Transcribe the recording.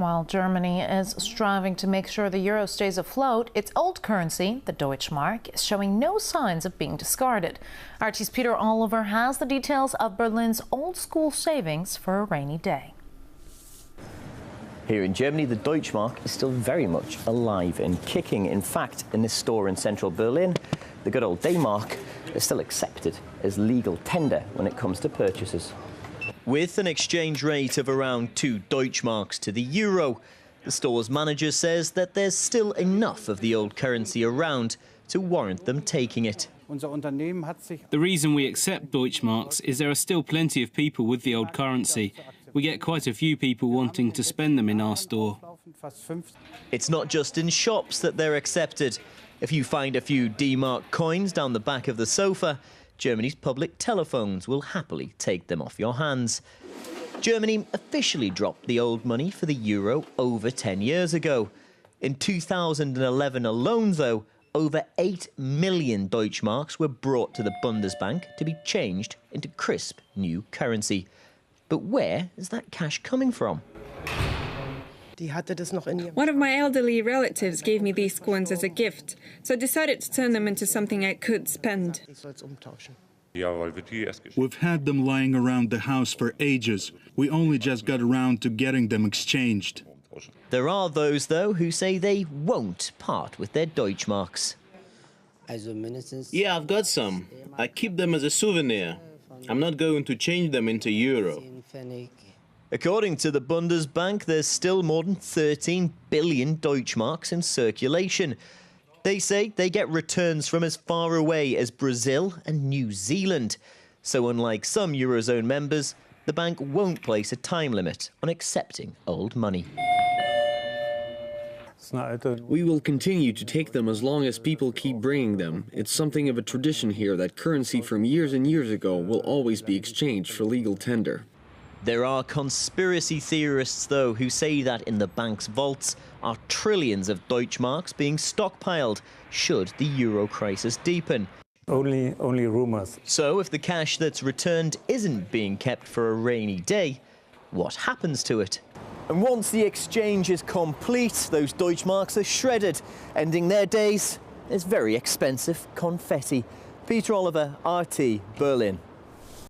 While Germany is striving to make sure the euro stays afloat, its old currency, the Deutschmark, is showing no signs of being discarded. RT's Peter Oliver has the details of Berlin's old-school savings for a rainy day. Here in Germany, the Deutschmark is still very much alive and kicking. In fact, in this store in central Berlin, the good old D-mark is still accepted as legal tender when it comes to purchases. With an exchange rate of around 2 Deutschmarks to the euro, the store's manager says that there's still enough of the old currency around to warrant them taking it. The reason we accept Deutschmarks is there are still plenty of people with the old currency. We get quite a few people wanting to spend them in our store. It's not just in shops that they're accepted. If you find a few D-mark coins down the back of the sofa, Germany's public telephones will happily take them off your hands. Germany officially dropped the old money for the euro over 10 years ago. In 2011 alone, though, over 8 million Deutschmarks were brought to the Bundesbank to be changed into crisp new currency. But where is that cash coming from? One of my elderly relatives gave me these coins as a gift, so I decided to turn them into something I could spend. We've had them lying around the house for ages. We only just got around to getting them exchanged. There are those, though, who say they won't part with their Deutschmarks. Yeah, I've got some. I keep them as a souvenir. I'm not going to change them into euro. According to the Bundesbank, there's still more than 13 billion Deutschmarks in circulation. They say they get returns from as far away as Brazil and New Zealand. So unlike some Eurozone members, the bank won't place a time limit on accepting old money. We will continue to take them as long as people keep bringing them. It's something of a tradition here that currency from years and years ago will always be exchanged for legal tender. There are conspiracy theorists, though, who say that in the bank's vaults are trillions of Deutschmarks being stockpiled should the euro crisis deepen. Only rumors. So if the cash that's returned isn't being kept for a rainy day, what happens to it? And once the exchange is complete, those Deutschmarks are shredded, ending their days as very expensive confetti. Peter Oliver, RT, Berlin.